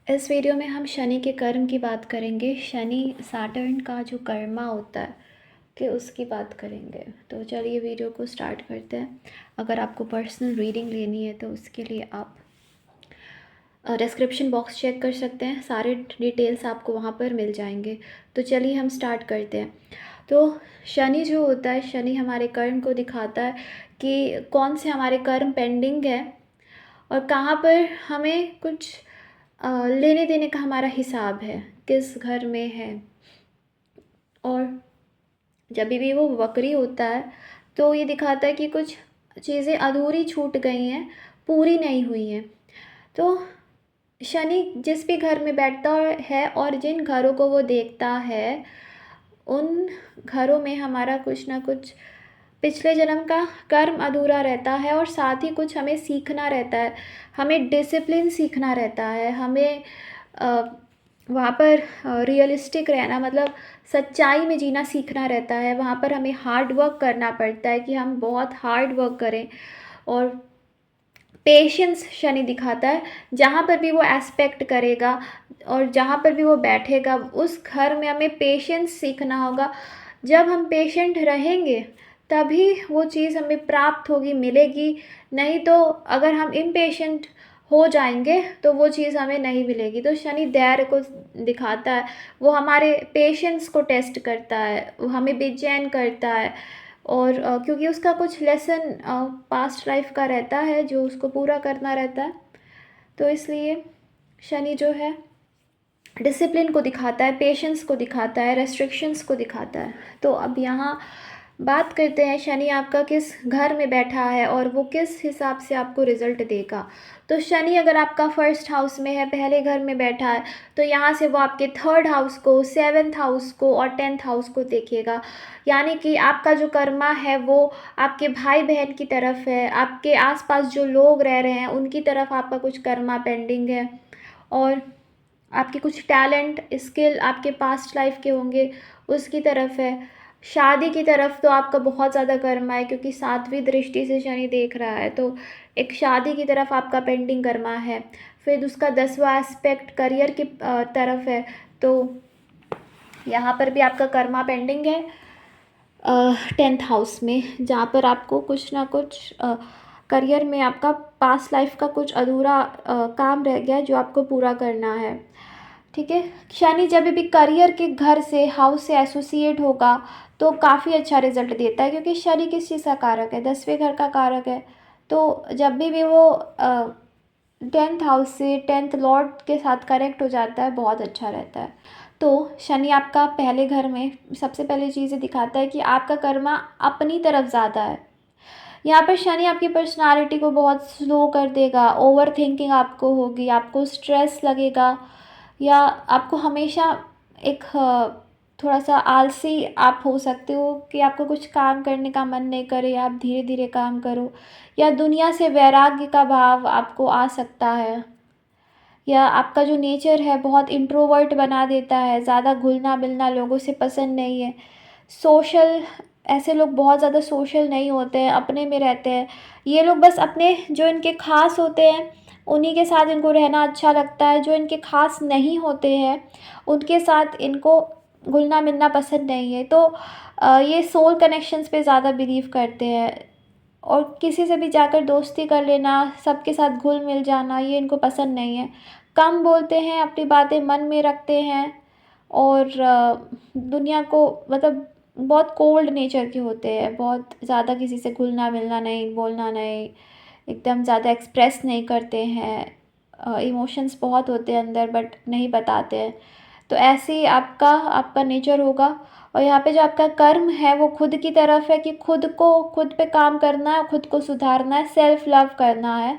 इस वीडियो में हम शनि के कर्म की बात करेंगे। शनि सैटर्न का जो कर्मा होता है कि उसकी बात करेंगे। तो चलिए वीडियो को स्टार्ट करते हैं। अगर आपको पर्सनल रीडिंग लेनी है तो उसके लिए आप डिस्क्रिप्शन बॉक्स चेक कर सकते हैं, सारे डिटेल्स आपको वहाँ पर मिल जाएंगे। तो चलिए हम स्टार्ट करते हैं। तो शनि जो होता है, शनि हमारे कर्म को दिखाता है कि कौन से हमारे कर्म पेंडिंग है और कहाँ पर हमें कुछ लेने देने का हमारा हिसाब है, किस घर में है। और जब भी वो वक्री होता है तो ये दिखाता है कि कुछ चीज़ें अधूरी छूट गई हैं, पूरी नहीं हुई हैं। तो शनि जिस भी घर में बैठता है और जिन घरों को वो देखता है, उन घरों में हमारा कुछ ना कुछ पिछले जन्म का कर्म अधूरा रहता है और साथ ही कुछ हमें सीखना रहता है। हमें डिसिप्लिन सीखना रहता है, हमें वहाँ पर रियलिस्टिक रहना, मतलब सच्चाई में जीना सीखना रहता है। वहाँ पर हमें हार्ड वर्क करना पड़ता है कि हम बहुत हार्ड वर्क करें। और पेशेंस शनि दिखाता है। जहाँ पर भी वो एस्पेक्ट करेगा और जहाँ पर भी वो बैठेगा, उस घर में हमें पेशेंस सीखना होगा। जब हम पेशेंट रहेंगे तभी वो चीज़ हमें प्राप्त होगी, मिलेगी। नहीं तो अगर हम इम्पेशेंट हो जाएंगे तो वो चीज़ हमें नहीं मिलेगी। तो शनि धैर्य को दिखाता है, वो हमारे पेशेंस को टेस्ट करता है, वो हमें बेचैन करता है। और क्योंकि उसका कुछ लेसन पास्ट लाइफ का रहता है जो उसको पूरा करना रहता है। तो इसलिए शनि जो है डिसिप्लिन को दिखाता है, पेशेंस को दिखाता है, रेस्ट्रिक्शंस को दिखाता है। तो अब यहाँ बात करते हैं शनि आपका किस घर में बैठा है और वो किस हिसाब से आपको रिजल्ट देगा। तो शनि अगर आपका फर्स्ट हाउस में है, पहले घर में बैठा है, तो यहाँ से वो आपके थर्ड हाउस को, सेवन्थ हाउस को और 10th हाउस को देखेगा। यानी कि आपका जो कर्मा है वो आपके भाई बहन की तरफ है, आपके आसपास जो लोग रह रहे हैं उनकी तरफ आपका कुछ कर्मा पेंडिंग है। और आपके कुछ टैलेंट, स्किल आपके पास्ट लाइफ के होंगे, उसकी तरफ है। शादी की तरफ तो आपका बहुत ज़्यादा कर्मा है, क्योंकि 7वीं दृष्टि से शनि देख रहा है। तो एक शादी की तरफ आपका पेंडिंग कर्मा है। फिर उसका 10वां एस्पेक्ट करियर की तरफ है। तो यहाँ पर भी आपका कर्मा पेंडिंग है 10th हाउस में, जहाँ पर आपको कुछ ना कुछ करियर में आपका पास्ट लाइफ का कुछ अधूरा काम रह गया है जो आपको पूरा करना है। ठीक है। शनि जब भी करियर के घर से, हाउस से एसोसिएट होगा तो काफ़ी अच्छा रिजल्ट देता है, क्योंकि शनि किस चीज़ का कारक है, 10वें घर का कारक है। तो जब भी वो 10th हाउस से 10th लॉर्ड के साथ करेक्ट हो जाता है, बहुत अच्छा रहता है। तो शनि आपका पहले घर में सबसे पहले चीज़ें दिखाता है कि आपका कर्मा अपनी तरफ ज़्यादा है। यहाँ पर शनि आपकी पर्सनालिटी को बहुत स्लो कर देगा, ओवर थिंकिंग आपको होगी, आपको स्ट्रेस लगेगा, या आपको हमेशा एक थोड़ा सा आलसी आप हो सकते हो कि आपको कुछ काम करने का मन नहीं करे, आप धीरे धीरे काम करो, या दुनिया से वैराग्य का भाव आपको आ सकता है। या आपका जो नेचर है बहुत इंट्रोवर्ट बना देता है, ज़्यादा घुलना मिलना लोगों से पसंद नहीं है। सोशल, ऐसे लोग बहुत ज़्यादा सोशल नहीं होते हैं, अपने में रहते हैं। ये लोग बस अपने जो इनके ख़ास होते हैं उन्हीं के साथ इनको रहना अच्छा लगता है। जो इनके ख़ास नहीं होते हैं उनके साथ इनको घुलना मिलना पसंद नहीं है। तो ये सोल कनेक्शंस पे ज़्यादा बिलीव करते हैं, और किसी से भी जाकर दोस्ती कर लेना, सबके साथ घुल मिल जाना, ये इनको पसंद नहीं है। कम बोलते हैं, अपनी बातें मन में रखते हैं, और दुनिया को मतलब बहुत कोल्ड नेचर के होते हैं, बहुत ज़्यादा किसी से घुलना मिलना नहीं, बोलना नहीं, एकदम ज़्यादा एक्सप्रेस नहीं करते हैं। इमोशंस बहुत होते हैं अंदर बट नहीं बताते हैं। तो ऐसे ही आपका आपका नेचर होगा। और यहाँ पे जो आपका कर्म है वो खुद की तरफ है, कि खुद को, खुद पे काम करना है, खुद को सुधारना है, सेल्फ लव करना है,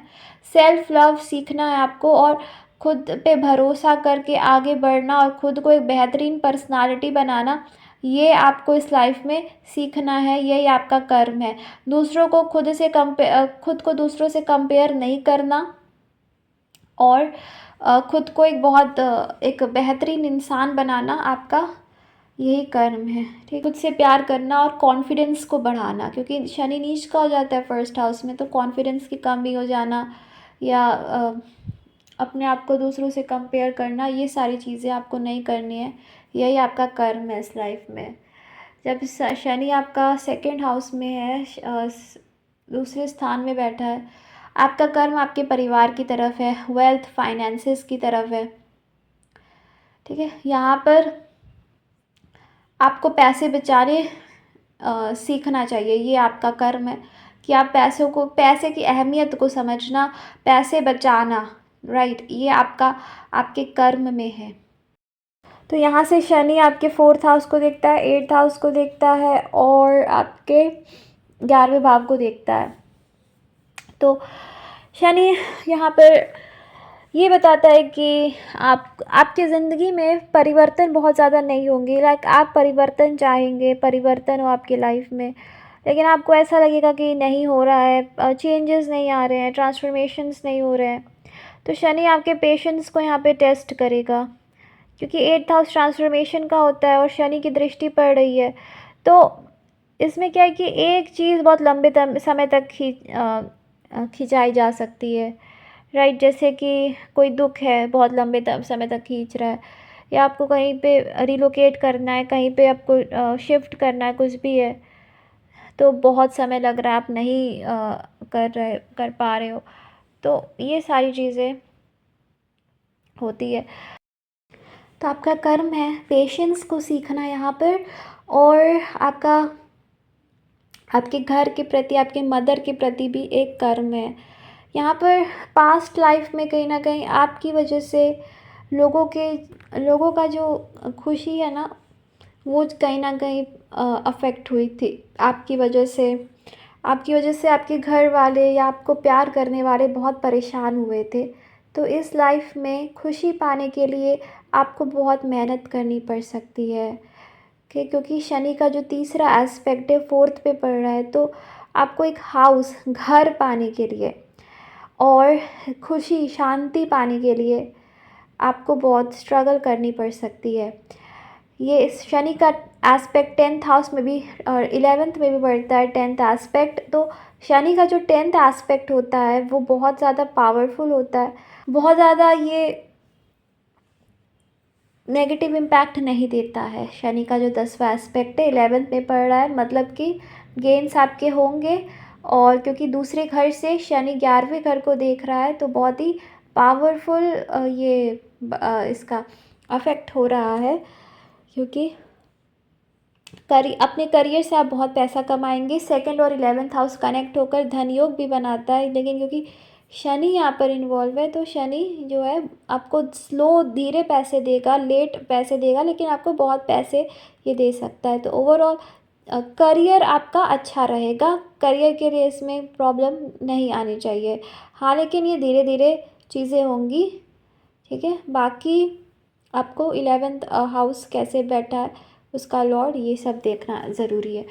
सेल्फ लव सीखना है आपको, और खुद पे भरोसा करके आगे बढ़ना और खुद को एक बेहतरीन पर्सनालिटी बनाना, ये आपको इस लाइफ में सीखना है। यही आपका कर्म है। दूसरों को खुद को दूसरों से कंपेयर नहीं करना, और खुद को एक बहुत एक बेहतरीन इंसान बनाना आपका यही कर्म है। ठीक, खुद से प्यार करना और कॉन्फिडेंस को बढ़ाना, क्योंकि शनि नीच का हो जाता है फर्स्ट हाउस में, तो कॉन्फिडेंस की कमी हो जाना, या अपने आप को दूसरों से कंपेयर करना, ये सारी चीज़ें आपको नहीं करनी है। यही आपका कर्म है इस लाइफ में। जब शनि आपका सेकंड हाउस में है, दूसरे स्थान में बैठा है, आपका कर्म आपके परिवार की तरफ है, वेल्थ फाइनेंसेस की तरफ है। ठीक है, यहाँ पर आपको पैसे बचाने सीखना चाहिए। ये आपका कर्म है कि आप पैसे की अहमियत को समझना, पैसे बचाना, राइट, ये आपका आपके कर्म में है। तो यहाँ से शनि आपके 4th हाउस को देखता है, 8th हाउस को देखता है और आपके 11वें भाव को देखता है। तो शनि यहाँ पर ये बताता है कि आपकी ज़िंदगी में परिवर्तन बहुत ज़्यादा नहीं होंगे। लाइक आप परिवर्तन चाहेंगे, परिवर्तन हो आपकी लाइफ में, लेकिन आपको ऐसा लगेगा कि नहीं हो रहा है, चेंजेस नहीं आ रहे हैं, ट्रांसफॉर्मेशंस नहीं हो रहे हैं। तो शनि आपके पेशेंस को यहाँ पे टेस्ट करेगा, क्योंकि 8th हाउस ट्रांसफॉर्मेशन का होता है और शनि की दृष्टि पड़ रही है। तो इसमें क्या है कि एक चीज़ बहुत लंबे समय तक खिंचाई जा सकती है, राइट। जैसे कि कोई दुख है, बहुत लंबे समय तक खींच रहा है, या आपको कहीं पे रिलोकेट करना है, कहीं पे आपको शिफ्ट करना है, कुछ भी है, तो बहुत समय लग रहा है, आप नहीं कर पा रहे हो। तो ये सारी चीज़ें होती है। तो आपका कर्म है पेशेंस को सीखना यहाँ पर, और आपके घर के प्रति, आपके मदर के प्रति भी एक कर्म है। यहाँ पर पास्ट लाइफ में कहीं ना कहीं आपकी वजह से लोगों का जो खुशी है ना, वो कहीं ना कहीं अफेक्ट हुई थी आपकी वजह से आपके घर वाले या आपको प्यार करने वाले बहुत परेशान हुए थे। तो इस लाइफ में खुशी पाने के लिए आपको बहुत मेहनत करनी पड़ सकती है, क्योंकि शनि का जो तीसरा एस्पेक्ट है 4th पे पड़ रहा है। तो आपको एक हाउस, घर पाने के लिए और खुशी, शांति पाने के लिए आपको बहुत स्ट्रगल करनी पड़ सकती है। ये इस शनि का एस्पेक्ट 10th हाउस में भी और 11th में भी बढ़ता है, 10th एस्पेक्ट। तो शनि का जो 10th एस्पेक्ट होता है वो बहुत ज़्यादा पावरफुल होता है, बहुत ज़्यादा ये नेगेटिव इम्पैक्ट नहीं देता है। शनि का जो 10वां एस्पेक्ट है 11th में पड़ रहा है, मतलब कि गेन्स आपके होंगे। और क्योंकि दूसरे घर से शनि 11वें घर को देख रहा है, तो बहुत ही पावरफुल इसका अफेक्ट हो रहा है, क्योंकि अपने करियर से आप बहुत पैसा कमाएंगे। 2nd और 11th हाउस कनेक्ट होकर धन योग भी बनाता है, लेकिन क्योंकि शनि यहाँ पर इन्वॉल्व है, तो शनि जो है आपको स्लो, धीरे पैसे देगा, लेट पैसे देगा, लेकिन आपको बहुत पैसे ये दे सकता है। तो ओवरऑल करियर आपका अच्छा रहेगा, करियर के लिए इसमें प्रॉब्लम नहीं आनी चाहिए। हाँ, लेकिन ये धीरे धीरे चीज़ें होंगी, ठीक है। बाकी आपको 11th हाउस कैसे बैठा है, उसका लॉर्ड, ये सब देखना ज़रूरी है।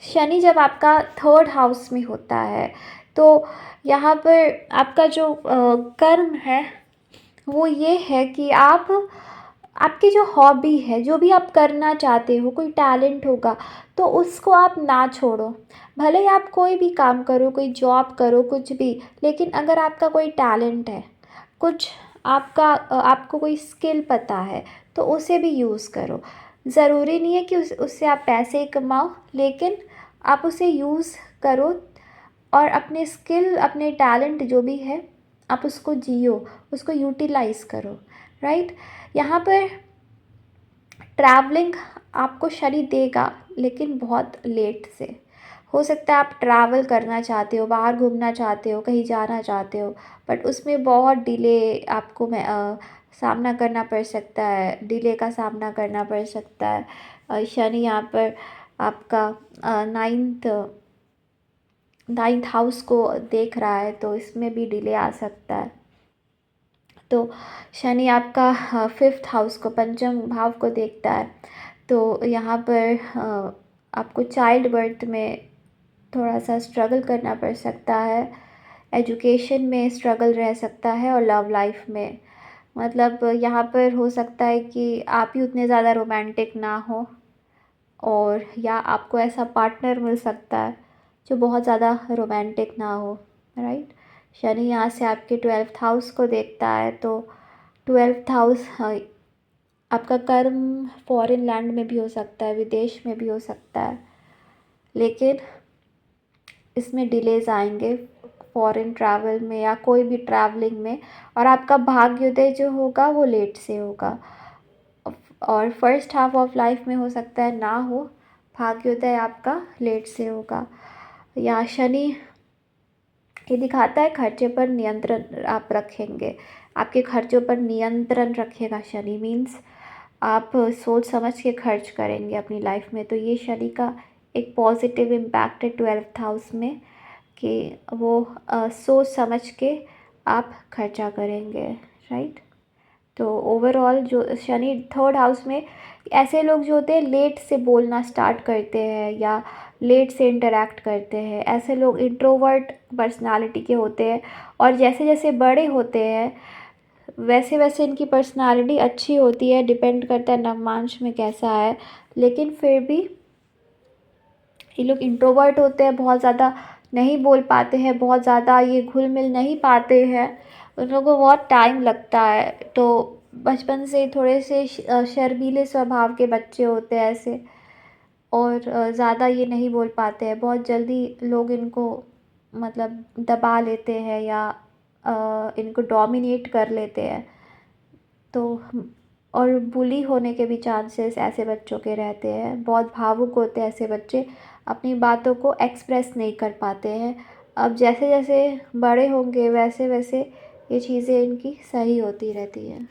शनि जब आपका 3rd हाउस में होता है, तो यहाँ पर आपका जो कर्म है वो ये है कि आपकी जो हॉबी है, जो भी आप करना चाहते हो, कोई टैलेंट होगा, तो उसको आप ना छोड़ो। भले ही आप कोई भी काम करो, कोई जॉब करो, कुछ भी, लेकिन अगर आपका कोई टैलेंट है, कुछ आपको कोई स्किल पता है, तो उसे भी यूज़ करो। ज़रूरी नहीं है कि उससे आप पैसे कमाओ, लेकिन आप उसे यूज़ करो और अपने स्किल, अपने टैलेंट जो भी है, आप उसको जियो, उसको यूटिलाइज़ करो, राइट। यहाँ पर ट्रैवलिंग आपको शनि देगा, लेकिन बहुत लेट से। हो सकता है आप ट्रैवल करना चाहते हो, बाहर घूमना चाहते हो, कहीं जाना चाहते हो, बट उसमें बहुत डिले आपको सामना करना पड़ सकता है, डिले का सामना करना पड़ सकता है। शनि यहाँ पर आपका 9th हाउस को देख रहा है, तो इसमें भी डिले आ सकता है। तो शनि आपका 5th हाउस को, पंचम भाव को देखता है, तो यहाँ पर आपको चाइल्ड बर्थ में थोड़ा सा स्ट्रगल करना पड़ सकता है, एजुकेशन में स्ट्रगल रह सकता है, और लव लाइफ में, मतलब यहाँ पर हो सकता है कि आप ही उतने ज़्यादा रोमांटिक ना हो, और या आपको ऐसा पार्टनर मिल सकता है जो बहुत ज़्यादा रोमांटिक ना हो, राइट। शनि यहाँ से आपके 12th हाउस को देखता है, तो 12th हाउस आपका कर्म फॉरेन लैंड में भी हो सकता है, विदेश में भी हो सकता है, लेकिन इसमें डिलेज़ आएंगे फॉरेन ट्रैवल में या कोई भी ट्रैवलिंग में। और आपका भाग्योदय जो होगा वो लेट से होगा, और फर्स्ट हाफ ऑफ लाइफ में हो सकता है ना हो, भाग्योदय आपका लेट से होगा। या शनि ये दिखाता है खर्चे पर नियंत्रण आप रखेंगे, आपके खर्चों पर नियंत्रण रखेगा शनि, मीन्स आप सोच समझ के खर्च करेंगे अपनी लाइफ में। तो ये शनि का एक पॉजिटिव इम्पैक्ट है 12th हाउस में, कि वो सोच समझ के आप खर्चा करेंगे, राइट। तो ओवरऑल जो शनि 3rd हाउस में, ऐसे लोग जो होते हैं लेट से बोलना स्टार्ट करते हैं या लेट से इंटरेक्ट करते हैं, ऐसे लोग इंट्रोवर्ट पर्सनालिटी के होते हैं, और जैसे जैसे बड़े होते हैं वैसे वैसे इनकी पर्सनालिटी अच्छी होती है, डिपेंड करता है नवमांश में कैसा है। लेकिन फिर भी ये लोग इंट्रोवर्ट होते हैं, बहुत ज़्यादा नहीं बोल पाते हैं, बहुत ज़्यादा ये घुल मिल नहीं पाते हैं, उन लोगों को बहुत टाइम लगता है। तो बचपन से थोड़े से शर्मीले स्वभाव के बच्चे होते हैं ऐसे, और ज़्यादा ये नहीं बोल पाते हैं, बहुत जल्दी लोग इनको मतलब दबा लेते हैं या इनको डोमिनेट कर लेते हैं। तो और बुली होने के भी चांसेस ऐसे बच्चों के रहते हैं, बहुत भावुक होते हैं ऐसे बच्चे, अपनी बातों को एक्सप्रेस नहीं कर पाते हैं। अब जैसे जैसे बड़े होंगे वैसे वैसे ये चीज़ें इनकी सही होती रहती हैं।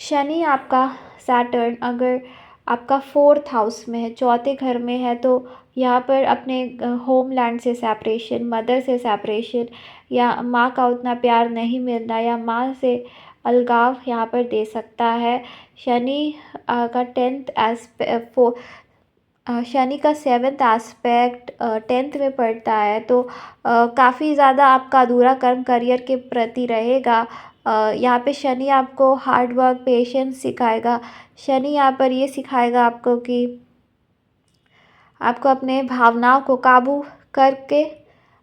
शनि आपका सैटर्न अगर आपका 4th हाउस में है, चौथे घर में है, तो यहाँ पर अपने होमलैंड से सेपरेशन, मदर से सेपरेशन, या माँ का उतना प्यार नहीं मिलना, या माँ से अलगाव यहाँ पर दे सकता है। शनि का 7th एस्पेक्ट 10th में पड़ता है, तो काफ़ी ज़्यादा आपका अधूरा कर्म करियर के प्रति रहेगा। यहाँ पे शनि आपको हार्ड वर्क, पेशेंस सिखाएगा। शनि यहाँ पर ये सिखाएगा आपको कि आपको अपने भावनाओं को काबू करके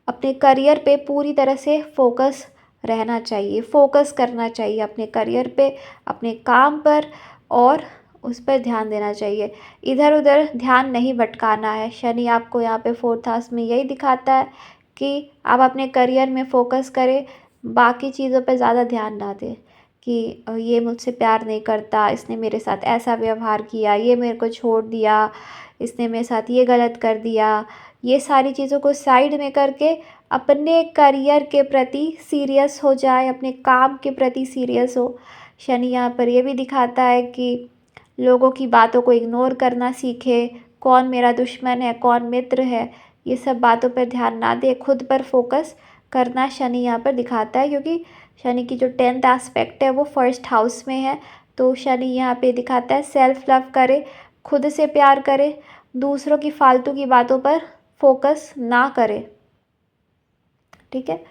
अपने करियर पे पूरी तरह से फोकस रहना चाहिए, फोकस करना चाहिए अपने करियर पे, अपने काम पर, और उस पर ध्यान देना चाहिए, इधर उधर ध्यान नहीं भटकाना है। शनि आपको यहाँ पे 4th हाउस में यही दिखाता है कि आप अपने करियर में फोकस करें, बाकी चीज़ों पे ज़्यादा ध्यान ना दें कि ये मुझसे प्यार नहीं करता, इसने मेरे साथ ऐसा व्यवहार किया, ये मेरे को छोड़ दिया, इसने मेरे साथ ये गलत कर दिया। ये सारी चीज़ों को साइड में करके अपने करियर के प्रति सीरियस हो जाए, अपने काम के प्रति सीरियस हो। शनि यहाँ पर ये भी दिखाता है कि लोगों की बातों को इग्नोर करना सीखे, कौन मेरा दुश्मन है, कौन मित्र है, ये सब बातों पर ध्यान ना दे, खुद पर फोकस करना शनि यहाँ पर दिखाता है। क्योंकि शनि की जो 10th एस्पेक्ट है वो 1st हाउस में है, तो शनि यहाँ पे दिखाता है सेल्फ लव करे, खुद से प्यार करे, दूसरों की फालतू की बातों पर फोकस ना करे, ठीक है।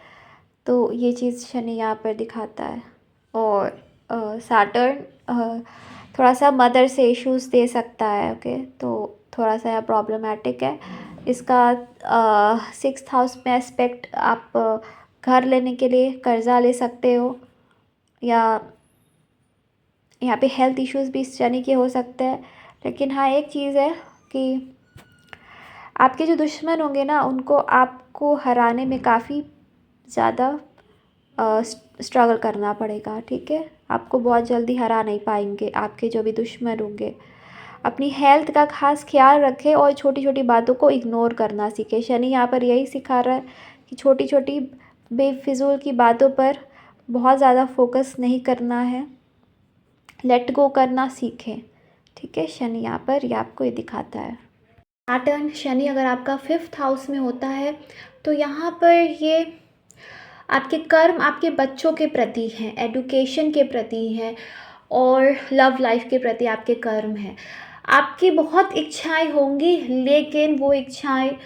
तो ये चीज़ शनि यहाँ पर दिखाता है। और सैटर्न थोड़ा सा मदर से इश्यूज़ दे सकता है, ओके, तो थोड़ा सा प्रॉब्लमेटिक है इसका। 6th हाउस में एस्पेक्ट, आप घर लेने के लिए कर्ज़ा ले सकते हो, या यहाँ पे हेल्थ इश्यूज़ भी शनि के हो सकते हैं। लेकिन हाँ, एक चीज़ है कि आपके जो दुश्मन होंगे ना, उनको आपको हराने में काफ़ी ज़्यादा स्ट्रगल करना पड़ेगा, ठीक है। आपको बहुत जल्दी हरा नहीं पाएंगे आपके जो भी दुश्मन होंगे। अपनी हेल्थ का खास ख्याल रखें और छोटी छोटी बातों को इग्नोर करना सीखें। शनि यहाँ पर यही सिखा रहा है कि छोटी छोटी बेफिजूल की बातों पर बहुत ज़्यादा फोकस नहीं करना है, लेट गो करना सीखें, ठीक है। शनि यहाँ पर ये आपको ये दिखाता है। सैटर्न शनि अगर आपका 5th हाउस में होता है, तो यहाँ पर ये आपके कर्म आपके बच्चों के प्रति हैं, एडुकेशन के प्रति हैं, और लव लाइफ के प्रति आपके कर्म हैं। आपकी बहुत इच्छाएं होंगी, लेकिन वो इच्छाएं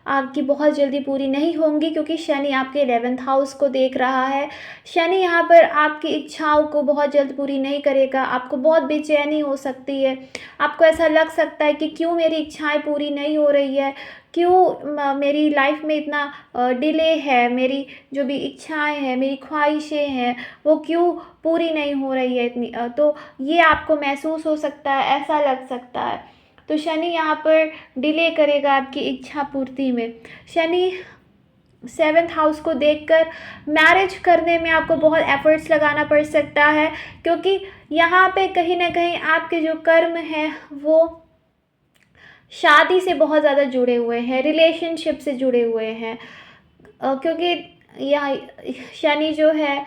आपकी बहुत जल्दी पूरी नहीं होंगी, क्योंकि शनि आपके 11th हाउस को देख रहा है। शनि यहाँ पर आपकी इच्छाओं को बहुत जल्द पूरी नहीं करेगा, आपको बहुत बेचैनी हो सकती है, आपको ऐसा लग सकता है कि क्यों मेरी इच्छाएं पूरी नहीं हो रही है, क्यों मेरी लाइफ में इतना डिले है, मेरी जो भी इच्छाएं हैं, मेरी ख्वाहिशें हैं, वो क्यों पूरी नहीं हो रही है इतनी। तो ये आपको महसूस हो सकता है, ऐसा लग सकता है। तो शनि यहाँ पर डिले करेगा आपकी इच्छा पूर्ति में। शनि 7th हाउस को देखकर मैरिज करने में आपको बहुत एफर्ट्स लगाना पड़ सकता है, क्योंकि यहाँ पे कहीं ना कहीं आपके जो कर्म हैं वो शादी से बहुत ज़्यादा जुड़े हुए हैं, रिलेशनशिप से जुड़े हुए हैं। क्योंकि यह शनि जो है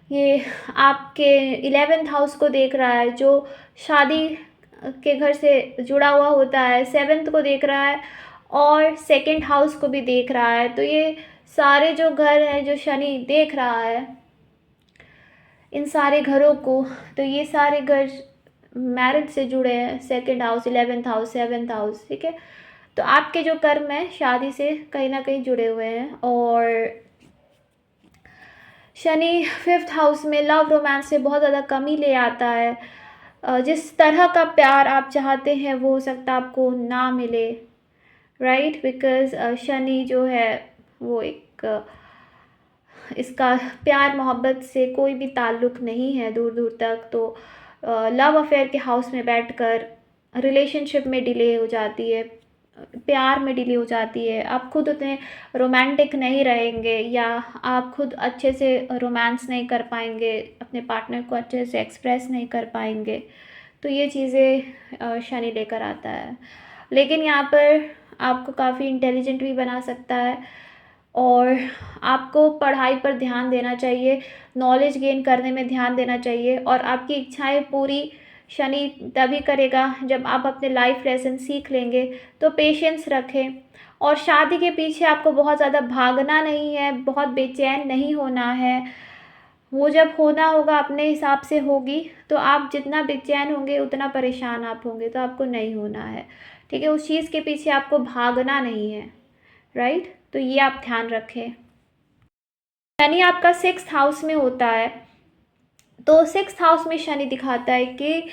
ये आपके 11th हाउस को देख रहा है, जो शादी के घर से जुड़ा हुआ होता है, 7th को देख रहा है और 2nd हाउस को भी देख रहा है। तो ये सारे जो घर हैं जो शनि देख रहा है, इन सारे घरों को, तो ये सारे घर मैरिज से जुड़े हैं, 2nd house, 11th house, 7th house, ठीक है। तो आपके जो कर्म हैं शादी से कहीं ना कहीं जुड़े हुए हैं। और शनि 5th हाउस में लव रोमांस से बहुत ज़्यादा कमी ले आता है। जिस तरह का प्यार आप चाहते हैं वो हो सकता है आपको ना मिले, राइट, बिकॉज शनि जो है वो एक इसका प्यार मोहब्बत से कोई भी ताल्लुक़ नहीं है दूर दूर तक। तो लव अफेयर के हाउस में बैठकर रिलेशनशिप में डिले हो जाती है, प्यार में डिले हो जाती है, आप खुद उतने रोमांटिक नहीं रहेंगे, या आप खुद अच्छे से रोमांस नहीं कर पाएंगे, अपने पार्टनर को अच्छे से एक्सप्रेस नहीं कर पाएंगे। तो ये चीज़ें शनि लेकर आता है। लेकिन यहाँ पर आपको काफ़ी इंटेलिजेंट भी बना सकता है, और आपको पढ़ाई पर ध्यान देना चाहिए, नॉलेज गेन करने में ध्यान देना चाहिए। और आपकी इच्छाएं पूरी शनि तभी करेगा जब आप अपने लाइफ लेसन सीख लेंगे। तो पेशेंस रखें, और शादी के पीछे आपको बहुत ज़्यादा भागना नहीं है, बहुत बेचैन नहीं होना है। वो जब होना होगा अपने हिसाब से होगी। तो आप जितना बेचैन होंगे उतना परेशान आप होंगे, तो आपको नहीं होना है, ठीक है। उस चीज़ के पीछे आपको भागना नहीं है, राइट। तो ये आप ध्यान रखें। शनि आपका 6th हाउस में होता है, तो 6th हाउस में शनि दिखाता है कि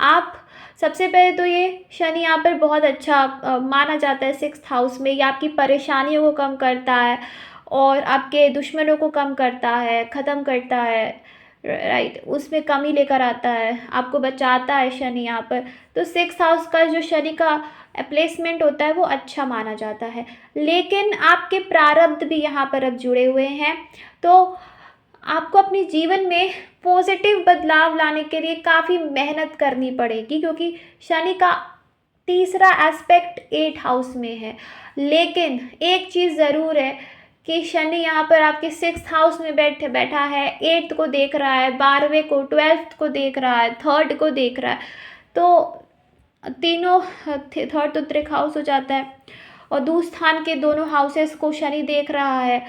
आप सबसे पहले तो ये शनि यहाँ पर बहुत अच्छा माना जाता है 6th हाउस में। ये आपकी परेशानियों को कम करता है, और आपके दुश्मनों को कम करता है, ख़त्म करता है, राइट, उसमें कमी लेकर आता है, आपको बचाता है शनि यहाँ पर। तो 6th हाउस का जो शनि का प्लेसमेंट होता है वो अच्छा माना जाता है। लेकिन आपके प्रारब्ध भी यहाँ पर अब जुड़े हुए हैं, तो आपको अपने जीवन में पॉजिटिव बदलाव लाने के लिए काफ़ी मेहनत करनी पड़ेगी, क्योंकि शनि का तीसरा एस्पेक्ट 8th हाउस में है। लेकिन एक चीज़ ज़रूर है कि शनि यहाँ पर आपके 6th हाउस में बैठा है, 8th को देख रहा है, 12वें को, 12th को देख रहा है, 3rd को देख रहा है। तो तीनों 3rd तो त्रिक हाउस हो जाता है, और दूरस्थान के दोनों हाउसेस को शनि देख रहा है।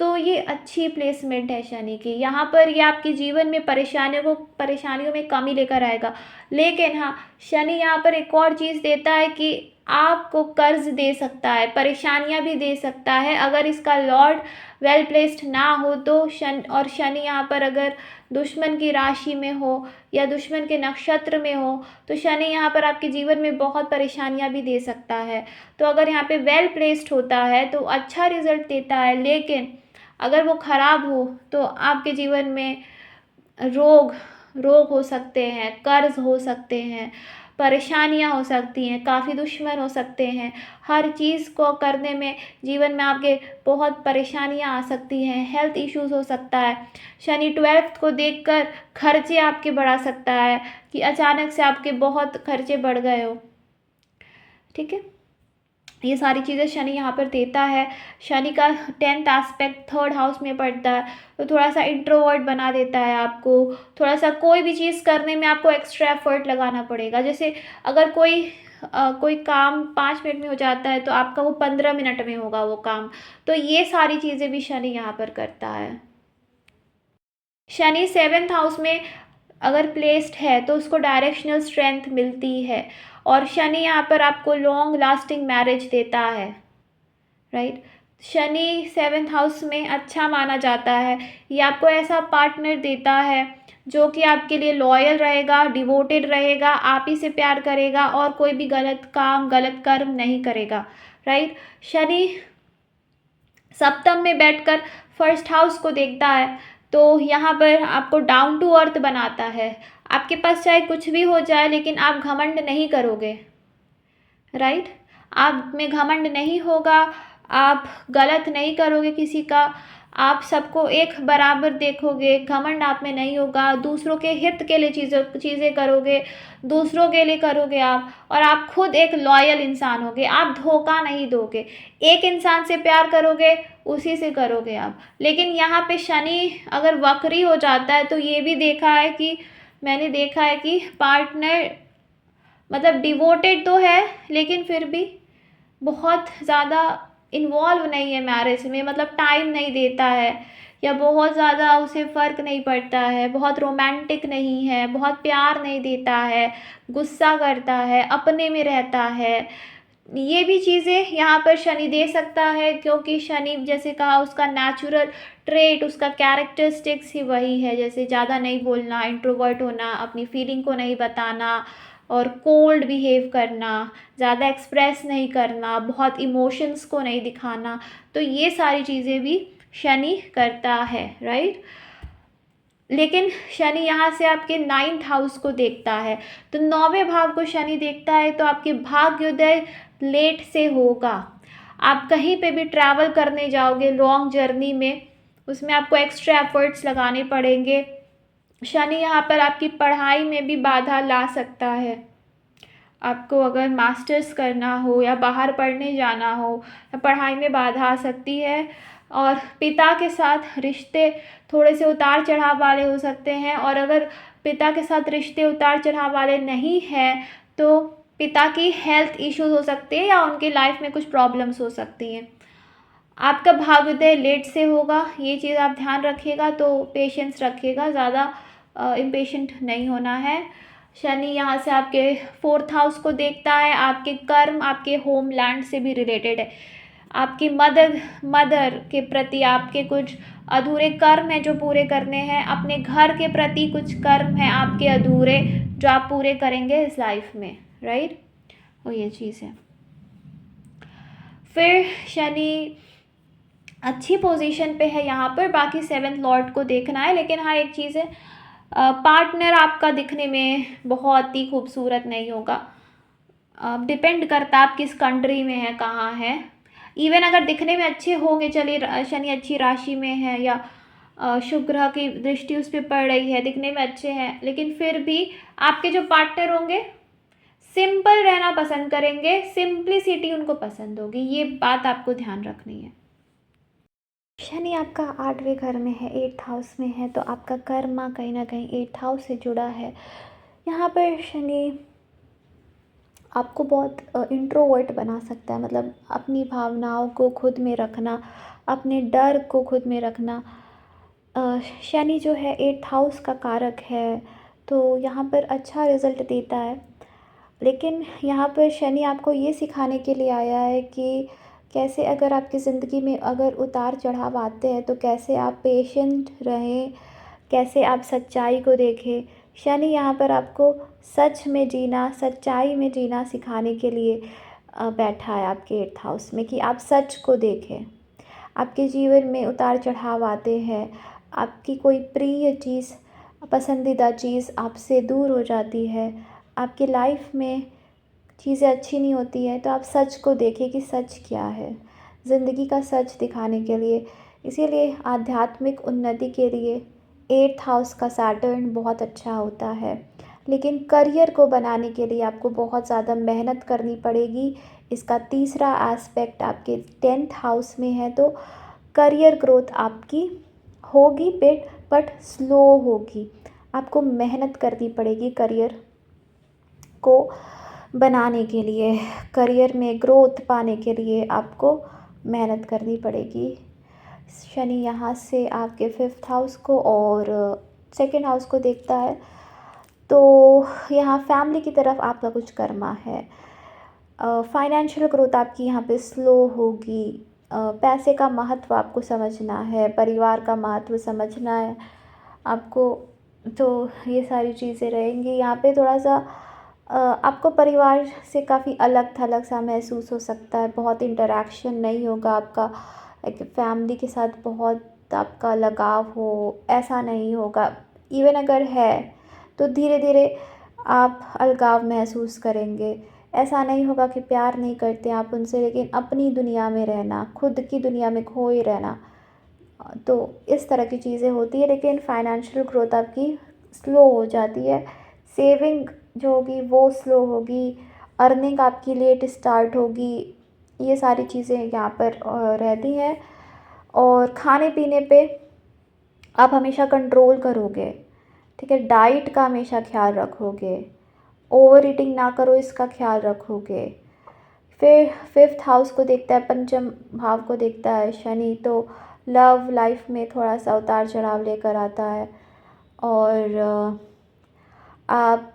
तो ये अच्छी प्लेसमेंट है शनि की। यहाँ पर ये आपके जीवन में परेशानियों में कमी लेकर आएगा। लेकिन हाँ, शनि यहाँ पर एक और चीज़ देता है कि आपको कर्ज दे सकता है, परेशानियाँ भी दे सकता है, अगर इसका लॉर्ड वेल प्लेस्ड ना हो तो। शनि यहाँ पर अगर दुश्मन की राशि में हो या दुश्मन के नक्षत्र में हो, तो शनि यहाँ पर आपके जीवन में बहुत परेशानियाँ भी दे सकता है। तो अगर यहाँ पे वेल प्लेस्ड होता है तो अच्छा रिजल्ट देता है, लेकिन अगर वो ख़राब हो तो आपके जीवन में रोग हो सकते हैं, कर्ज हो सकते हैं, परेशानियां हो सकती हैं, काफ़ी दुश्मन हो सकते हैं। हर चीज़ को करने में जीवन में आपके बहुत परेशानियां आ सकती हैं, हेल्थ इश्यूज हो सकता है। शनि 12th को देखकर खर्चे आपके बढ़ा सकता है, कि अचानक से आपके बहुत खर्चे बढ़ गए हो, ठीक है। ये सारी चीज़ें शनि यहाँ पर देता है। शनि का 10th एस्पेक्ट 3rd हाउस में पड़ता है, तो थोड़ा सा इंट्रोवर्ट बना देता है आपको। थोड़ा सा कोई भी चीज़ करने में आपको एक्स्ट्रा एफर्ट लगाना पड़ेगा। जैसे अगर कोई काम 5 मिनट में हो जाता है, तो आपका वो 15 मिनट में होगा वो काम। तो ये सारी चीज़ें भी शनि यहाँ पर करता है। शनि 7th हाउस में अगर प्लेस्ड है तो उसको डायरेक्शनल स्ट्रेंथ मिलती है, और शनि यहाँ पर आपको लॉन्ग लास्टिंग मैरिज देता है। राइट। शनि 7th हाउस में अच्छा माना जाता है। ये आपको ऐसा पार्टनर देता है जो कि आपके लिए लॉयल रहेगा, डिवोटेड रहेगा, आप ही से प्यार करेगा और कोई भी गलत काम, गलत कर्म नहीं करेगा, राइट। शनि सप्तम में बैठकर फर्स्ट हाउस को देखता है, तो यहाँ पर आपको डाउन टू अर्थ बनाता है। आपके पास चाहे कुछ भी हो जाए लेकिन आप घमंड नहीं करोगे, राइट। आप में घमंड नहीं होगा, आप गलत नहीं करोगे किसी का, आप सबको एक बराबर देखोगे, घमंड आप में नहीं होगा, दूसरों के हित के लिए चीज़ें करोगे, दूसरों के लिए करोगे आप, और आप खुद एक लॉयल इंसान होगे, आप धोखा नहीं दोगे। एक इंसान से प्यार करोगे, उसी से करोगे आप। लेकिन यहाँ पे शनि अगर वक्री हो जाता है तो ये भी देखा है कि मैंने देखा है कि पार्टनर मतलब डिवोटेड तो है लेकिन फिर भी बहुत ज़्यादा इन्वॉल्व नहीं है मैरिज में, मतलब टाइम नहीं देता है, या बहुत ज़्यादा उसे फ़र्क नहीं पड़ता है, बहुत रोमांटिक नहीं है, बहुत प्यार नहीं देता है, गुस्सा करता है, अपने में रहता है। ये भी चीज़ें यहाँ पर शनि दे सकता है, क्योंकि शनि जैसे कहा उसका नेचुरल ट्रेट, उसका कैरेक्टरिस्टिक्स ही वही है, जैसे ज़्यादा नहीं बोलना, इंट्रोवर्ट होना, अपनी फीलिंग को नहीं बताना और कोल्ड बिहेव करना, ज़्यादा एक्सप्रेस नहीं करना, बहुत इमोशंस को नहीं दिखाना। तो ये सारी चीज़ें भी शनि करता है, राइट। लेकिन शनि यहाँ से आपके 9th हाउस को देखता है, तो 9वें भाव को शनि देखता है, तो आपके भाग्योदय लेट से होगा। आप कहीं पे भी ट्रैवल करने जाओगे लॉन्ग जर्नी में, उसमें आपको एक्स्ट्रा एफर्ट्स लगाने पड़ेंगे। शनि यहाँ पर आपकी पढ़ाई में भी बाधा ला सकता है। आपको अगर मास्टर्स करना हो या बाहर पढ़ने जाना हो, या पढ़ाई में बाधा आ सकती है। और पिता के साथ रिश्ते थोड़े से उतार चढ़ाव वाले हो सकते हैं, और अगर पिता के साथ रिश्ते उतार चढ़ाव वाले नहीं हैं तो पिता की हेल्थ इश्यूज हो सकते हैं या उनकी लाइफ में कुछ प्रॉब्लम्स हो सकती हैं। आपका भाग्योदय लेट से होगा, ये चीज़ आप ध्यान रखिएगा, तो पेशेंस रखिएगा, ज़्यादा इम्पेशेंट नहीं होना है। शनि यहाँ से आपके 4th हाउस को देखता है, आपके कर्म आपके होमलैंड से भी रिलेटेड है। आपकी मदर के प्रति आपके कुछ अधूरे कर्म हैं जो पूरे करने हैं, अपने घर के प्रति कुछ कर्म हैं आपके अधूरे जो आप पूरे करेंगे इस लाइफ में, राइट। और ये चीज़ है। फिर शनि अच्छी पोजीशन पे है यहाँ पर, बाकी 7th लॉर्ड को देखना है। लेकिन हाँ एक चीज़ है, पार्टनर आपका दिखने में बहुत ही खूबसूरत नहीं होगा। डिपेंड करता आप किस कंट्री में है, कहाँ है। इवन अगर दिखने में अच्छे होंगे, चलिए शनि अच्छी राशि में है या शुभ ग्रह की दृष्टि उस पर पड़ रही है, दिखने में अच्छे हैं, लेकिन फिर भी आपके जो पार्टनर होंगे सिंपल रहना पसंद करेंगे, सिंप्लिसिटी उनको पसंद होगी। ये बात आपको ध्यान रखनी है। शनि आपका 8वें घर में है, 8th हाउस में है, तो आपका कर्मा कहीं ना कहीं 8th हाउस से जुड़ा है। यहाँ पर शनि आपको बहुत इंट्रोवर्ट बना सकता है, मतलब अपनी भावनाओं को खुद में रखना, अपने डर को खुद में रखना। शनि जो है 8th हाउस का कारक है, तो यहाँ पर अच्छा रिज़ल्ट देता है। लेकिन यहाँ पर शनि आपको ये सिखाने के लिए आया है कि कैसे अगर आपकी ज़िंदगी में अगर उतार चढ़ाव आते हैं तो कैसे आप पेशेंट रहें, कैसे आप सच्चाई को देखें। शनि यहाँ पर आपको सच में जीना, सच्चाई में जीना सिखाने के लिए बैठा है आपके 8th हाउस में, कि आप सच को देखें। आपके जीवन में उतार चढ़ाव आते हैं, आपकी कोई प्रिय चीज़, पसंदीदा चीज़ आपसे दूर हो जाती है, आपकी लाइफ में चीज़ें अच्छी नहीं होती हैं, तो आप सच को देखें कि सच क्या है, ज़िंदगी का सच दिखाने के लिए। इसीलिए आध्यात्मिक उन्नति के लिए 8th हाउस का सैटर्न बहुत अच्छा होता है। लेकिन करियर को बनाने के लिए आपको बहुत ज़्यादा मेहनत करनी पड़ेगी। इसका तीसरा एस्पेक्ट आपके 10th हाउस में है, तो करियर ग्रोथ आपकी होगी बट स्लो होगी। आपको मेहनत करनी पड़ेगी करियर को बनाने के लिए, करियर में ग्रोथ पाने के लिए आपको मेहनत करनी पड़ेगी। शनि यहाँ से आपके 5th हाउस को और 2nd हाउस को देखता है, तो यहाँ फैमिली की तरफ आपका कुछ कर्मा है। फाइनेंशियल ग्रोथ आपकी यहाँ पे स्लो होगी, पैसे का महत्व आपको समझना है, परिवार का महत्व समझना है आपको। तो ये सारी चीज़ें रहेंगी यहाँ पे। थोड़ा सा आपको परिवार से काफ़ी अलग थलग सा महसूस हो सकता है, बहुत इंटरेक्शन नहीं होगा आपका, एक फैमिली के साथ बहुत आपका लगाव हो ऐसा नहीं होगा। इवन अगर है तो धीरे धीरे आप अलगाव महसूस करेंगे। ऐसा नहीं होगा कि प्यार नहीं करते आप उनसे, लेकिन अपनी दुनिया में रहना, खुद की दुनिया में खोए रहना, तो इस तरह की चीज़ें होती है। लेकिन फाइनेंशियल ग्रोथ आपकी स्लो हो जाती है, सेविंग जो होगी वो स्लो होगी, अर्निंग आपकी लेट स्टार्ट होगी। ये सारी चीज़ें यहाँ पर रहती हैं। और खाने पीने पे आप हमेशा कंट्रोल करोगे, ठीक है। डाइट का हमेशा ख्याल रखोगे, ओवर ईटिंग ना करो इसका ख्याल रखोगे। फिर फिफ्थ हाउस को देखता है, पंचम भाव को देखता है शनि, तो लव लाइफ में थोड़ा सा उतार चढ़ाव लेकर आता है। और आप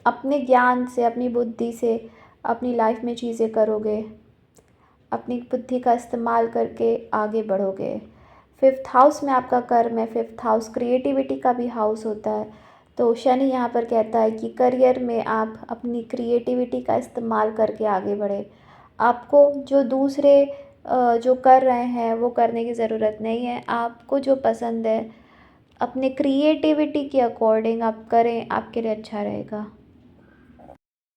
अपने ज्ञान से, अपनी बुद्धि से अपनी लाइफ में चीज़ें करोगे, अपनी बुद्धि का इस्तेमाल करके आगे बढ़ोगे। फिफ्थ हाउस में आपका कर्म है, फिफ्थ हाउस क्रिएटिविटी का भी हाउस होता है। तो शनि यहाँ पर कहता है कि करियर में आप अपनी क्रिएटिविटी का इस्तेमाल करके आगे बढ़े। आपको जो दूसरे जो कर रहे हैं वो करने की ज़रूरत नहीं है। आपको जो पसंद है अपने क्रिएटिविटी के अकॉर्डिंग आप करें, आपके लिए अच्छा रहेगा।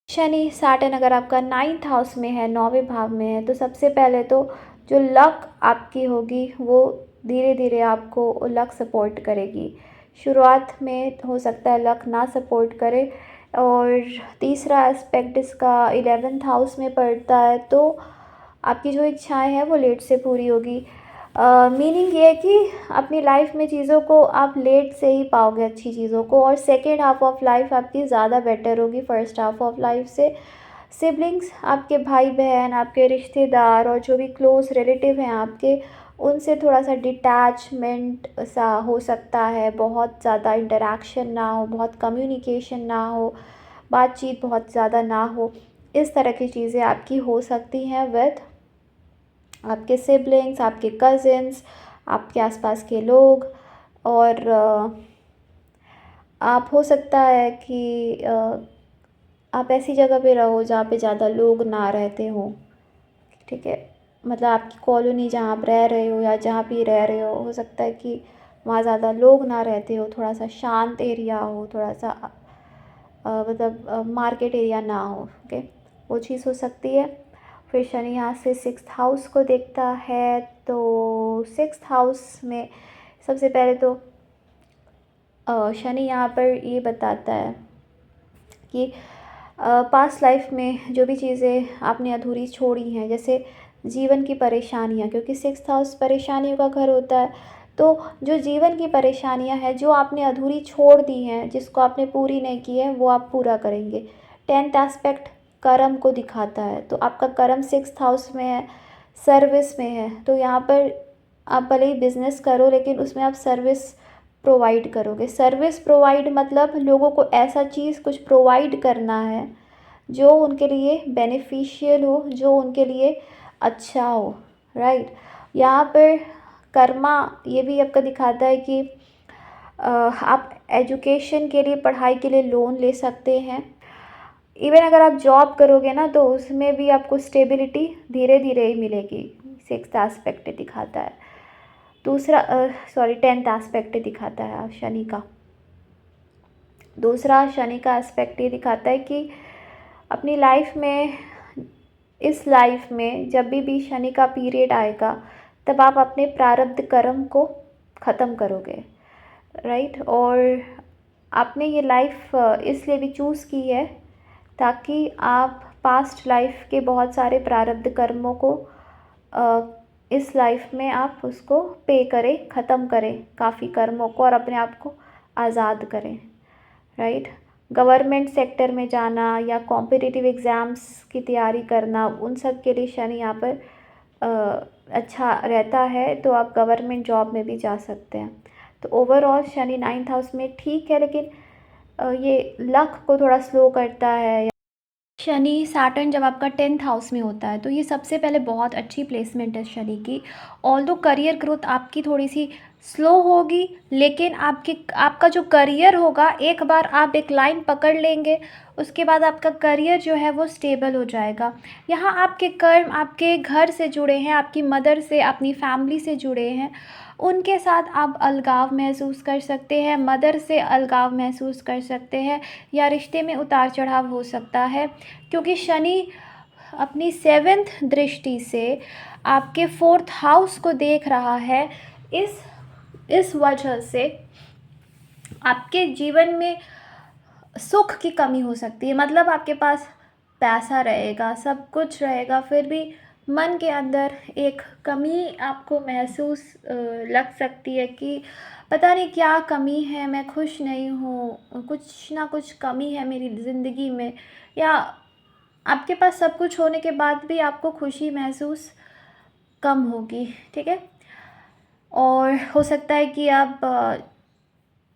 शनि सैटर्न अगर आपका 9th हाउस में है, 9वें भाव में है, तो सबसे पहले तो जो लक आपकी होगी वो धीरे धीरे आपको लक सपोर्ट करेगी। शुरुआत में हो सकता है लक ना सपोर्ट करे। और तीसरा एस्पेक्ट इसका 11th हाउस में पड़ता है, तो आपकी जो इच्छाएं हैं वो लेट से पूरी होगी। मीनिंग ये है कि अपनी लाइफ में चीज़ों को आप लेट से ही पाओगे, अच्छी चीज़ों को। और सेकेंड हाफ ऑफ लाइफ आपकी ज़्यादा बेटर होगी फर्स्ट हाफ ऑफ लाइफ से। सिबलिंग्स, आपके भाई बहन, आपके रिश्तेदार और जो भी क्लोज़ रिलेटिव हैं आपके, उनसे थोड़ा सा डिटैचमेंट सा हो सकता है, बहुत ज़्यादा इंटरेक्शन ना हो, बहुत कम्युनिकेशन ना हो, बातचीत बहुत ज़्यादा ना हो। इस तरह की चीज़ें आपकी हो सकती हैं विद आपके सिबलिंग्स, आपके कज़िन्स, आपके आसपास के लोग। और आप हो सकता है कि आप ऐसी जगह पे रहो जहाँ पे ज़्यादा लोग ना रहते हो, ठीक है। मतलब आपकी कॉलोनी जहाँ आप रह रहे हो या जहाँ भी रह रहे हो सकता है कि वहाँ ज़्यादा लोग ना रहते हो, थोड़ा सा शांत एरिया हो, थोड़ा सा मतलब मार्केट एरिया ना हो, ओके, वो चीज़ हो सकती है। फिर शनि यहाँ से 6th हाउस को देखता है, तो 6th हाउस में सबसे पहले तो शनि यहाँ पर ये बताता है कि पास्ट लाइफ में जो भी चीज़ें आपने अधूरी छोड़ी हैं, जैसे जीवन की परेशानियाँ, क्योंकि 6th हाउस परेशानियों का घर होता है। तो जो जीवन की परेशानियाँ हैं, जो आपने अधूरी छोड़ दी हैं, जिसको आपने पूरी नहीं की है, वो आप पूरा करेंगे। 10th एस्पेक्ट कर्म को दिखाता है, तो आपका कर्म 6th हाउस में है, सर्विस में है। तो यहाँ पर आप भले ही बिज़नेस करो, लेकिन उसमें आप सर्विस प्रोवाइड करोगे। सर्विस प्रोवाइड मतलब लोगों को ऐसा चीज़ कुछ प्रोवाइड करना है जो उनके लिए बेनिफिशियल हो, जो उनके लिए अच्छा हो, राइट। यहाँ पर कर्मा ये भी आपका दिखाता है कि आप एजुकेशन के लिए, पढ़ाई के लिए लोन ले सकते हैं। इवन अगर आप जॉब करोगे ना, तो उसमें भी आपको स्टेबिलिटी धीरे धीरे ही मिलेगी। 6th एस्पेक्ट दिखाता है। दूसरा 10th एस्पेक्ट दिखाता है शनि का। दूसरा शनि का एस्पेक्ट ये दिखाता है कि अपनी लाइफ में, इस लाइफ में जब भी शनि का पीरियड आएगा, तब आप अपने प्रारब्ध कर्म को ख़त्म करोगे, राइट। और आपने ये लाइफ इसलिए भी चूज़ की है ताकि आप पास्ट लाइफ के बहुत सारे प्रारब्ध कर्मों को इस लाइफ में आप उसको पे करें, ख़त्म करें काफ़ी कर्मों को, और अपने आप को आज़ाद करें, राइट। गवर्नमेंट सेक्टर में जाना या कॉम्पिटिटिव एग्ज़ाम्स की तैयारी करना, उन सब के लिए शनि यहाँ पर अच्छा रहता है, तो आप गवर्नमेंट जॉब में भी जा सकते हैं। तो ओवरऑल शनि 9th हाउस में ठीक है, लेकिन ये लक को थोड़ा स्लो करता है। शनि सैटर्न जब आपका 10th हाउस में होता है तो ये सबसे पहले बहुत अच्छी प्लेसमेंट है शनि की। ऑल्दो करियर ग्रोथ आपकी थोड़ी सी स्लो होगी, लेकिन आपका जो करियर होगा, एक बार आप एक लाइन पकड़ लेंगे उसके बाद आपका करियर जो है वो स्टेबल हो जाएगा। यहाँ आपके कर्म आपके घर से जुड़े हैं, आपकी मदर से, अपनी फैमिली से जुड़े हैं, उनके साथ आप अलगाव महसूस कर सकते हैं, मदर से अलगाव महसूस कर सकते हैं, या रिश्ते में उतार चढ़ाव हो सकता है, क्योंकि शनि अपनी 7th दृष्टि से आपके 4th हाउस को देख रहा है। इस वजह से आपके जीवन में सुख की कमी हो सकती है। मतलब आपके पास पैसा रहेगा, सब कुछ रहेगा, फिर भी मन के अंदर एक कमी आपको महसूस लग सकती है कि पता नहीं क्या कमी है, मैं खुश नहीं हूँ, कुछ ना कुछ कमी है मेरी ज़िंदगी में, या आपके पास सब कुछ होने के बाद भी आपको खुशी महसूस कम होगी। ठीक है, और हो सकता है कि आप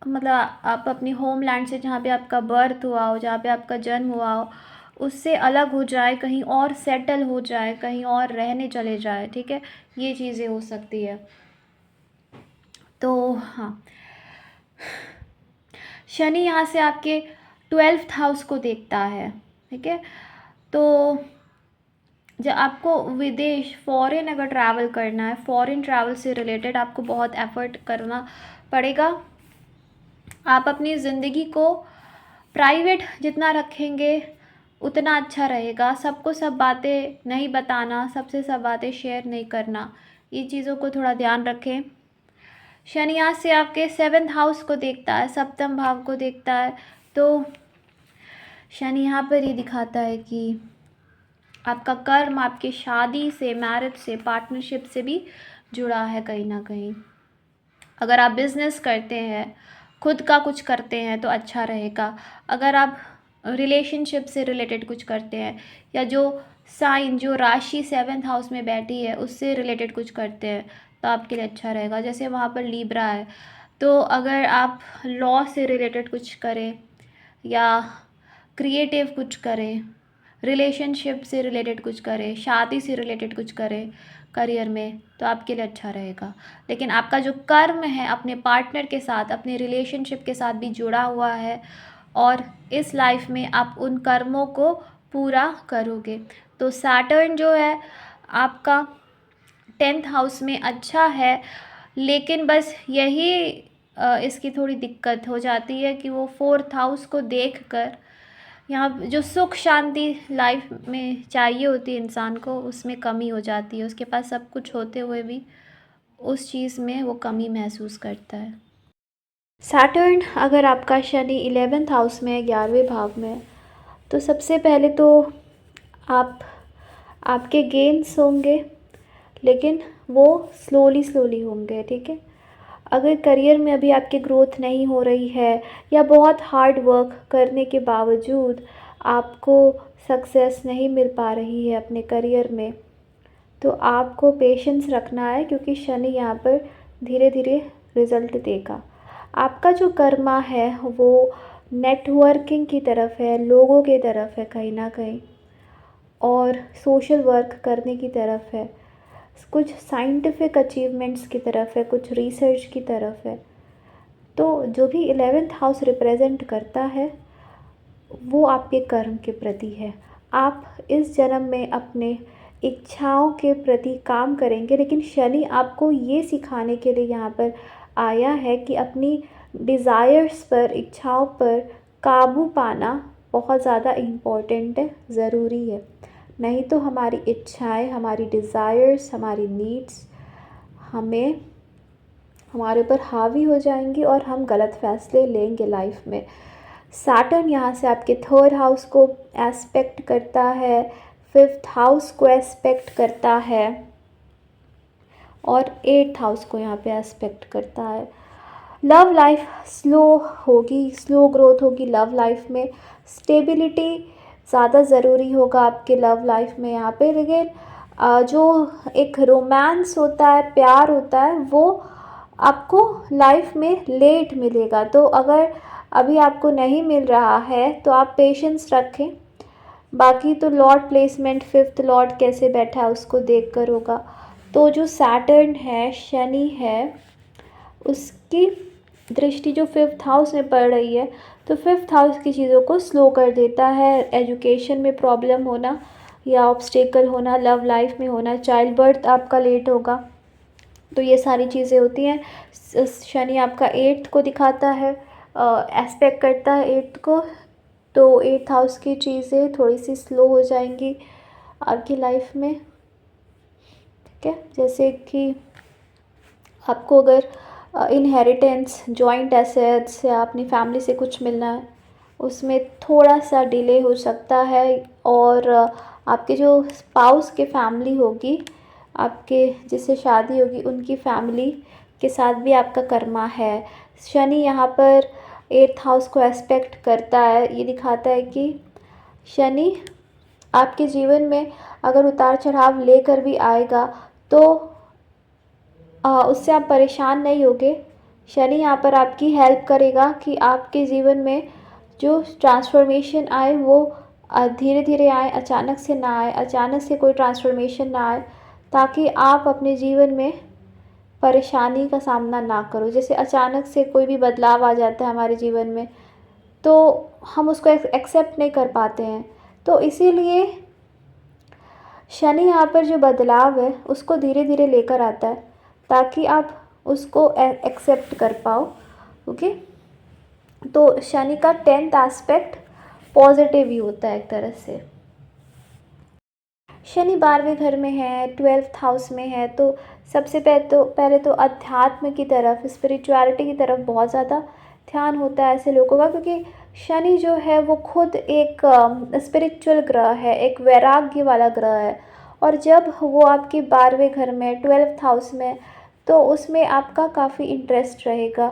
मतलब आप अपनी होमलैंड से, जहाँ पे आपका बर्थ हुआ हो, जहाँ पे आपका जन्म हुआ हो, उससे अलग हो जाए, कहीं और सेटल हो जाए, कहीं और रहने चले जाए। ठीक है, ये चीज़ें हो सकती है। तो हाँ, शनि यहाँ से आपके 12th हाउस को देखता है। ठीक है, तो जब आपको विदेश फॉरेन अगर ट्रैवल करना है, फॉरेन ट्रैवल से रिलेटेड आपको बहुत एफर्ट करना पड़ेगा। आप अपनी ज़िंदगी को प्राइवेट जितना रखेंगे उतना अच्छा रहेगा। सबको सब बातें नहीं बताना, सबसे सब बातें शेयर नहीं करना, ये चीज़ों को थोड़ा ध्यान रखें। शनि यहाँ से आपके 7th हाउस को देखता है, सप्तम भाव को देखता है, तो शनि यहाँ पर ये दिखाता है कि आपका कर्म आपकी शादी से, मैरिज से, पार्टनरशिप से भी जुड़ा है कहीं ना कहीं। अगर आप बिज़नेस करते हैं, खुद का कुछ करते हैं तो अच्छा रहेगा। अगर आप रिलेशनशिप से रिलेटेड कुछ करते हैं, या जो राशि 7th हाउस में बैठी है उससे रिलेटेड कुछ करते हैं, तो आपके लिए अच्छा रहेगा। जैसे वहाँ पर लीब्रा है, तो अगर आप लॉ से रिलेटेड कुछ करें या क्रिएटिव कुछ करें, रिलेशनशिप से रिलेटेड कुछ करें, शादी से रिलेटेड कुछ करें करियर में, तो आपके लिए अच्छा रहेगा। लेकिन आपका जो कर्म है अपने पार्टनर के साथ, अपने रिलेशनशिप के साथ भी जुड़ा हुआ है, और इस लाइफ में आप उन कर्मों को पूरा करोगे। तो सैटर्न जो है आपका 10th हाउस में अच्छा है, लेकिन बस यही इसकी थोड़ी दिक्कत हो जाती है कि वो 4th हाउस को देखकर यहाँ जो सुख शांति लाइफ में चाहिए होती है इंसान को, उसमें कमी हो जाती है। उसके पास सब कुछ होते हुए भी उस चीज़ में वो कमी महसूस करता है। सैटर्न अगर आपका शनि 11th हाउस में है, 11वें भाव में है, तो सबसे पहले तो आपके गेन्स होंगे, लेकिन वो स्लोली होंगे। ठीक है, अगर करियर में अभी आपकी ग्रोथ नहीं हो रही है, या बहुत हार्ड वर्क करने के बावजूद आपको सक्सेस नहीं मिल पा रही है अपने करियर में, तो आपको पेशेंस रखना है, क्योंकि शनि यहाँ पर धीरे धीरे रिज़ल्ट देगा। आपका जो कर्मा है वो नेटवर्किंग की तरफ है, लोगों की तरफ है कहीं ना कहीं, और सोशल वर्क करने की तरफ है, कुछ साइंटिफिक अचीवमेंट्स की तरफ है, कुछ रिसर्च की तरफ है। तो जो भी 11th हाउस रिप्रेजेंट करता है वो आपके कर्म के प्रति है। आप इस जन्म में अपने इच्छाओं के प्रति काम करेंगे, लेकिन शनि आपको ये सिखाने के लिए यहाँ पर आया है कि अपनी डिज़ायर्स पर, इच्छाओं पर काबू पाना बहुत ज़्यादा इम्पोर्टेंट है, ज़रूरी है। नहीं तो हमारी इच्छाएं, हमारी डिज़ायर्स, हमारी नीड्स हमारे ऊपर हावी हो जाएंगी और हम गलत फैसले लेंगे लाइफ में। सैटर्न यहाँ से आपके 3rd हाउस को एस्पेक्ट करता है, 5th हाउस को एस्पेक्ट करता है, और 8th हाउस को यहाँ पे एस्पेक्ट करता है। लव लाइफ स्लो ग्रोथ होगी लव लाइफ में। स्टेबिलिटी ज़्यादा ज़रूरी होगा आपके लव लाइफ में यहाँ पे, लेकिन जो एक रोमांस होता है, प्यार होता है, वो आपको लाइफ में लेट मिलेगा। तो अगर अभी आपको नहीं मिल रहा है तो आप पेशेंस रखें, बाकी तो लॉर्ड प्लेसमेंट 5th लॉर्ड कैसे बैठा है उसको देख कर होगा। तो जो सैटर्न है, शनि है, उसकी दृष्टि जो 5th हाउस में पड़ रही है, तो 5th हाउस की चीज़ों को स्लो कर देता है। एजुकेशन में प्रॉब्लम होना या ऑब्स्टेकल होना, लव लाइफ में होना, चाइल्ड बर्थ आपका लेट होगा, तो ये सारी चीज़ें होती हैं। शनि आपका 8th को दिखाता है, एस्पेक्ट करता है 8th को, तो 8th हाउस की चीज़ें थोड़ी सी स्लो हो जाएंगी आपकी लाइफ में। ठीक है, जैसे कि आपको अगर इनहेरिटेंस, जॉइंट एसेट्स या अपनी फैमिली से कुछ मिलना है, उसमें थोड़ा सा डिले हो सकता है। और आपके जो स्पाउस के फैमिली होगी, आपके जिससे शादी होगी, उनकी फैमिली के साथ भी आपका कर्मा है। शनि यहाँ पर 8th हाउस को एस्पेक्ट करता है। ये दिखाता है कि शनि आपके जीवन में अगर उतार चढ़ाव लेकर भी आएगा तो उससे आप परेशान नहीं होगे। शनि यहाँ पर आपकी हेल्प करेगा कि आपके जीवन में जो ट्रांसफॉर्मेशन आए वो धीरे धीरे आए, अचानक से ना आए, अचानक से कोई ट्रांसफॉर्मेशन ना आए, ताकि आप अपने जीवन में परेशानी का सामना ना करो। जैसे अचानक से कोई भी बदलाव आ जाता है हमारे जीवन में, तो हम उसको एक्सेप्ट नहीं कर पाते हैं। तो इसीलिए शनि यहाँ पर जो बदलाव है उसको धीरे धीरे लेकर आता है, ताकि आप उसको एक्सेप्ट कर पाओ। ओके, तो शनि का 10th एस्पेक्ट पॉजिटिव ही होता है एक तरह से। शनि 12वें घर में है, 12th हाउस में है, तो सबसे पहले तो अध्यात्म की तरफ, स्पिरिचुअलिटी की तरफ बहुत ज़्यादा ध्यान होता है ऐसे लोगों का, क्योंकि शनि जो है वो खुद एक स्पिरिचुअल ग्रह है, एक वैराग्य वाला ग्रह है। और जब वो आपके 12वें घर में, 12th हाउस में, तो उसमें आपका काफ़ी इंटरेस्ट रहेगा।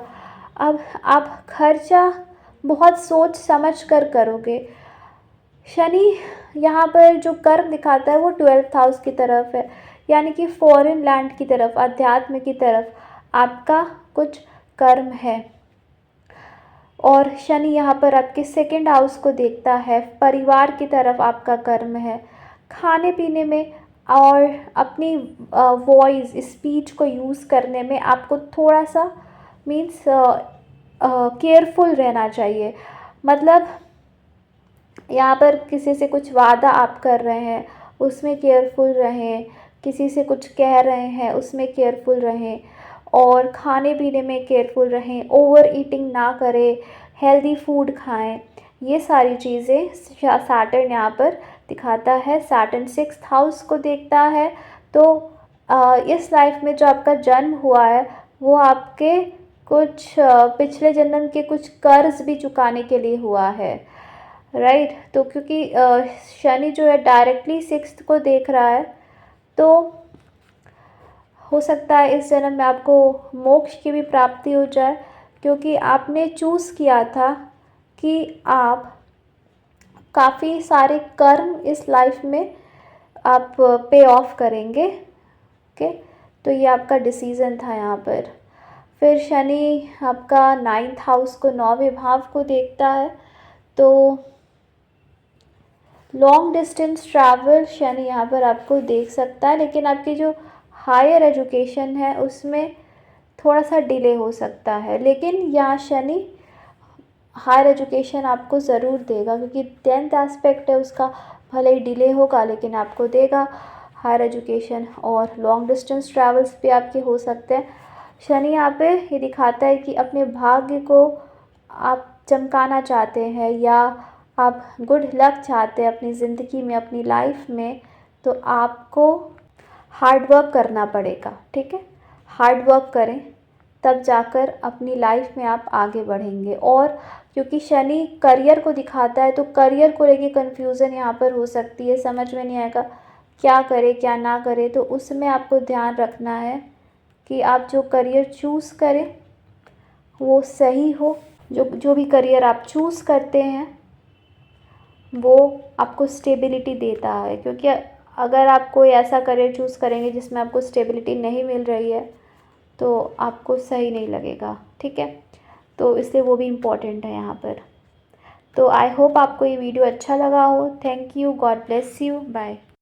अब आप खर्चा बहुत सोच समझ कर करोगे। शनि यहाँ पर जो कर्म दिखाता है वो 12th हाउस की तरफ है, यानी कि फॉरेन लैंड की तरफ, अध्यात्म की तरफ आपका कुछ कर्म है। और शनि यहाँ पर आपके 2nd हाउस को देखता है, परिवार की तरफ आपका कर्म है। खाने पीने में और अपनी वॉइस, स्पीच को यूज़ करने में आपको थोड़ा सा मीन्स केयरफुल रहना चाहिए। मतलब यहाँ पर किसी से कुछ वादा आप कर रहे हैं, उसमें केयरफुल रहें। किसी से कुछ कह रहे हैं, उसमें केयरफुल रहें। और खाने पीने में केयरफुल रहें, ओवर ईटिंग ना करें, हेल्दी फूड खाएं। ये सारी चीज़ें सैटर्न यहाँ पर दिखाता है। सैटर्न 6th हाउस को देखता है, तो इस लाइफ में जो आपका जन्म हुआ है वो आपके कुछ पिछले जन्म के कुछ कर्ज भी चुकाने के लिए हुआ है, राइट। तो क्योंकि शनि जो है डायरेक्टली 6th को देख रहा है, तो हो सकता है इस जन्म में आपको मोक्ष की भी प्राप्ति हो जाए, क्योंकि आपने चूज़ किया था कि आप काफ़ी सारे कर्म इस लाइफ में आप पे ऑफ करेंगे। ओके, तो ये आपका डिसीज़न था यहाँ पर। फिर शनि आपका 9th हाउस को, 9वें भाव को देखता है, तो लॉन्ग डिस्टेंस ट्रैवल शनि यहाँ पर आपको देख सकता है, लेकिन आपकी जो हायर एजुकेशन है उसमें थोड़ा सा डिले हो सकता है। लेकिन यहाँ शनि हायर एजुकेशन आपको ज़रूर देगा, क्योंकि 10th एस्पेक्ट है उसका, भले ही डिले होगा लेकिन आपको देगा हायर एजुकेशन। और लॉन्ग डिस्टेंस ट्रैवल्स भी आपके हो सकते हैं। शनि यहाँ पे ये दिखाता है कि अपने भाग्य को आप चमकाना चाहते हैं, या आप गुड लक चाहते हैं अपनी ज़िंदगी में, अपनी लाइफ में, तो आपको हार्ड वर्क करना पड़ेगा। ठीक है, हार्ड वर्क करें, तब जाकर अपनी लाइफ में आप आगे बढ़ेंगे। और क्योंकि शनि करियर को दिखाता है, तो करियर को लेके कन्फ्यूज़न यहाँ पर हो सकती है, समझ में नहीं आएगा क्या करें क्या ना करें। तो उसमें आपको ध्यान रखना है कि आप जो करियर चूज़ करें वो सही हो। जो भी करियर आप चूज़ करते हैं वो आपको स्टेबिलिटी देता है, क्योंकि अगर आप कोई ऐसा करियर चूज़ करेंगे जिसमें आपको स्टेबिलिटी नहीं मिल रही है तो आपको सही नहीं लगेगा। ठीक है, तो इसलिए वो भी इम्पॉर्टेंट है यहाँ पर। तो आई होप आपको ये वीडियो अच्छा लगा हो। Thank you, god bless you, bye.